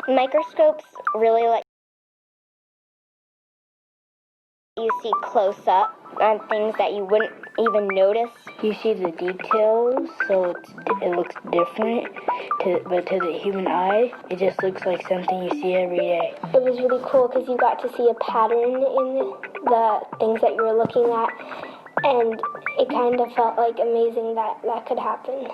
Microscopes really let you see close up on things that you wouldn't even notice. You see the details, so it looks different, but to the human eye, it just looks like something you see every day. It was really cool because you got to see a pattern in the things that you were looking at, and it kind of felt like amazing that that could happen.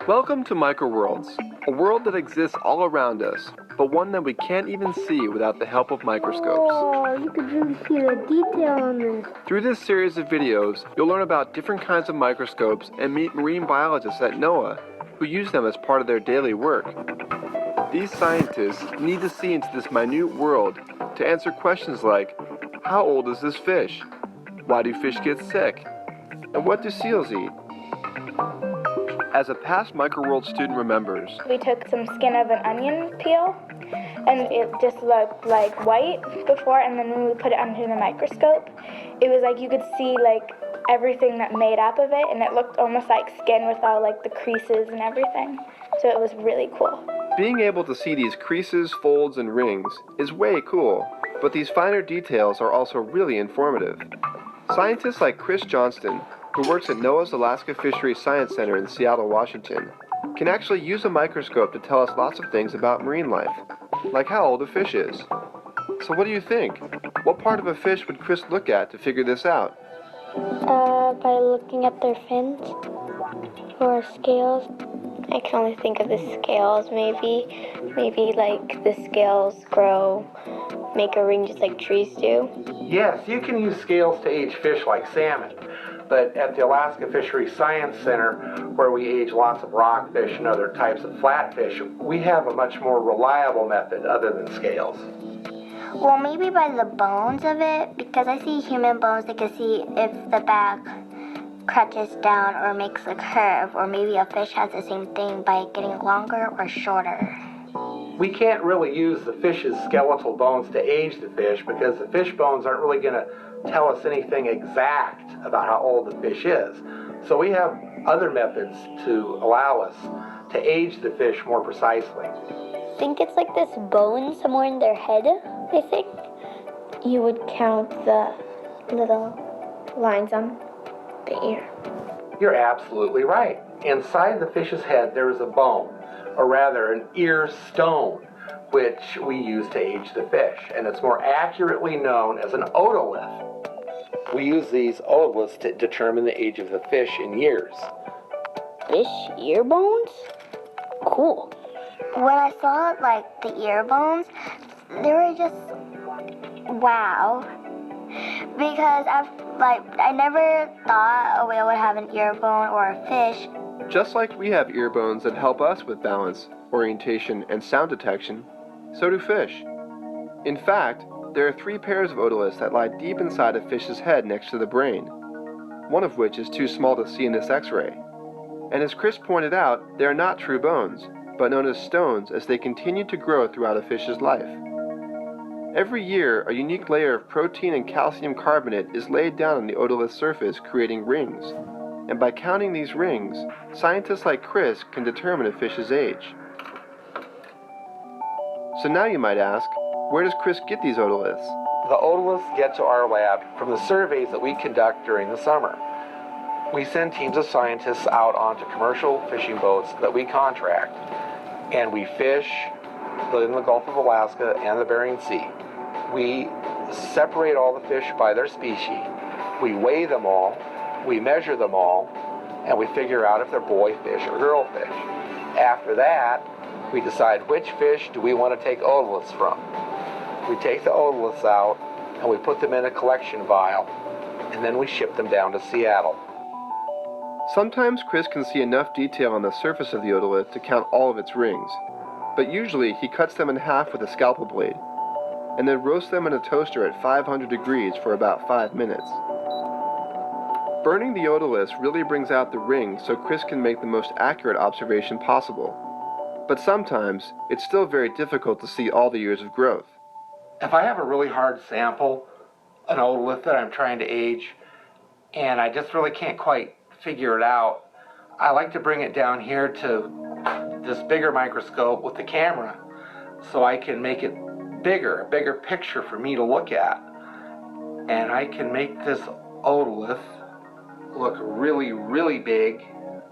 Welcome to Microworlds, a world that exists all around us, but one that we can't even see without the help of microscopes. Oh, you could really see the detail on this. Through this series of videos, you'll learn about different kinds of microscopes and meet marine biologists at NOAA who use them as part of their daily work. These scientists need to see into this minute world to answer questions like, how old is this fish? Why do fish get sick? And what do seals eat? As a past Microworld student remembers, we took some skin of an onion peel, and it just looked like white before, and then when we put it under the microscope, it was like you could see like everything that made up of it, and it looked almost like skin with all like the creases and everything. So it was really cool. Being able to see these creases, folds, and rings is way cool, but these finer details are also really informative. Scientists like Chris Johnston, who works at NOAA's Alaska Fisheries Science Center in Seattle, Washington, can actually use a microscope to tell us lots of things about marine life, like how old a fish is. So what do you think? What part of a fish would Chris look at to figure this out? By looking at their fins or scales. I can only think of the scales, maybe. Maybe like the scales grow, make a ring just like trees do. Yes, you can use scales to age fish like salmon. But at the Alaska Fisheries Science Center, where we age lots of rockfish and other types of flatfish, we have a much more reliable method other than scales. Well, maybe by the bones of it, because I see human bones, they can see if the back crunches down or makes a curve, or maybe a fish has the same thing by getting longer or shorter. We can't really use the fish's skeletal bones to age the fish because the fish bones aren't really going to tell us anything exact about how old the fish is. So we have other methods to allow us to age the fish more precisely. I think it's like this bone somewhere in their head, I think. You would count the little lines on the ear. You're absolutely right. Inside the fish's head there is a bone, or rather an ear stone, which we use to age the fish, and it's more accurately known as an otolith. We use these otoliths to determine the age of the fish in years. Fish ear bones? Cool. When I saw like the ear bones, they were just wow. Because I never thought a whale would have an ear bone or a fish. Just like we have ear bones that help us with balance, orientation, and sound detection, so do fish. In fact, there are 3 pairs of otoliths that lie deep inside a fish's head next to the brain, one of which is too small to see in this X-ray. And as Chris pointed out, they are not true bones, but known as stones as they continue to grow throughout a fish's life. Every year, a unique layer of protein and calcium carbonate is laid down on the otolith's surface, creating rings. And by counting these rings, scientists like Chris can determine a fish's age. So now you might ask, where does Chris get these otoliths? The otoliths get to our lab from the surveys that we conduct during the summer. We send teams of scientists out onto commercial fishing boats that we contract, and we fish in the Gulf of Alaska and the Bering Sea. We separate all the fish by their species. We weigh them all, we measure them all, and we figure out if they're boy fish or girl fish. After that, we decide which fish do we want to take otoliths from. We take the otoliths out and we put them in a collection vial, and then we ship them down to Seattle. Sometimes Chris can see enough detail on the surface of the otolith to count all of its rings, but usually he cuts them in half with a scalpel blade, and then roasts them in a toaster at 500 degrees for about 5 minutes. Burning the otoliths really brings out the rings so Chris can make the most accurate observation possible. But sometimes, it's still very difficult to see all the years of growth. If I have a really hard sample, an otolith that I'm trying to age, and I just really can't quite figure it out, I like to bring it down here to this bigger microscope with the camera so I can make it bigger, a bigger picture for me to look at. And I can make this otolith look really, really big,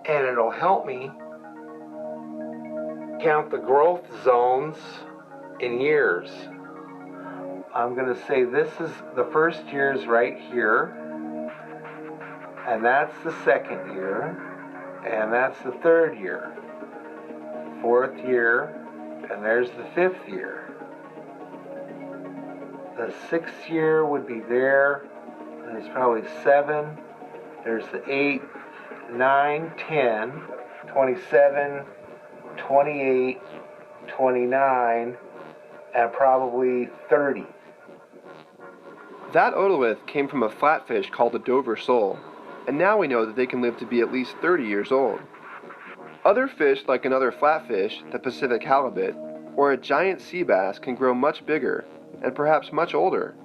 and it'll help me count the growth zones in years. I'm going to say this is the first year's right here, and that's the second year, and that's the third year, fourth year, and there's the fifth year. The sixth year would be there, and there's probably 7, there's the 8, 9, 10, 27, 28, 29, and probably 30. That otolith came from a flatfish called the Dover sole, and now we know that they can live to be at least 30 years old. Other fish, like another flatfish, the Pacific halibut, or a giant sea bass, can grow much bigger and perhaps much older.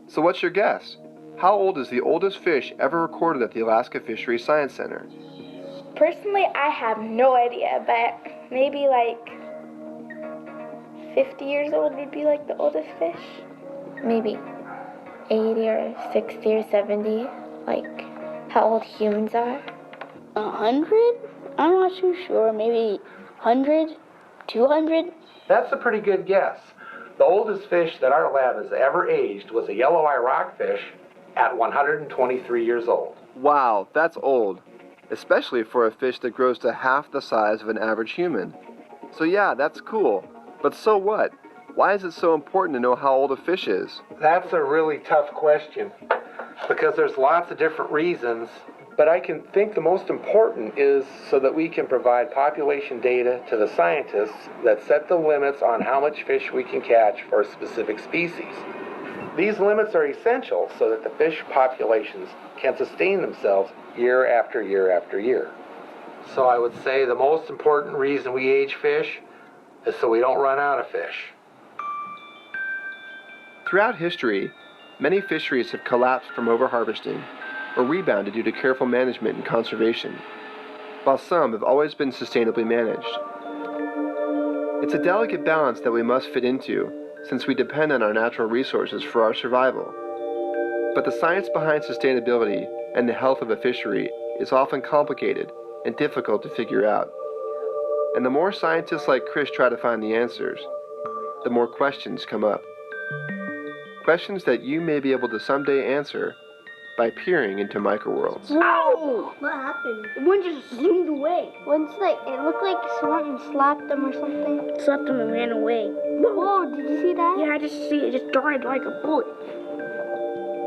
So what's your guess? How old is the oldest fish ever recorded at the Alaska Fisheries Science Center? Personally, I have no idea, but maybe like 50 years old would be like the oldest fish. Maybe 80 or 60 or 70, like how old humans are. 100? I'm not too sure. Maybe 100? 200? That's a pretty good guess. The oldest fish that our lab has ever aged was a yellow eye rockfish at 123 years old. Wow, that's old, especially for a fish that grows to half the size of an average human. So yeah, that's cool, but so what? Why is it so important to know how old a fish is? That's a really tough question because there's lots of different reasons, but I can think the most important is so that we can provide population data to the scientists that set the limits on how much fish we can catch for a specific species. These limits are essential so that the fish populations can sustain themselves year after year after year. So I would say the most important reason we age fish is so we don't run out of fish. Throughout history, many fisheries have collapsed from overharvesting or rebounded due to careful management and conservation, while some have always been sustainably managed. It's a delicate balance that we must fit into, since we depend on our natural resources for our survival. But the science behind sustainability and the health of a fishery is often complicated and difficult to figure out. And the more scientists like Chris try to find the answers, the more questions come up. Questions that you may be able to someday answer by peering into microworlds. Ow! What happened? One just zoomed away. Once it looked like someone slapped them or something. Slapped him and ran away. Whoa, did you see that? Yeah, I just see it just died like a bullet.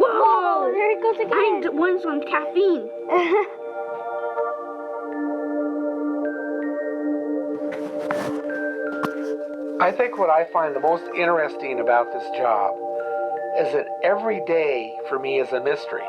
Whoa, there it goes I again. want some caffeine. I think what I find the most interesting about this job is that every day for me is a mystery.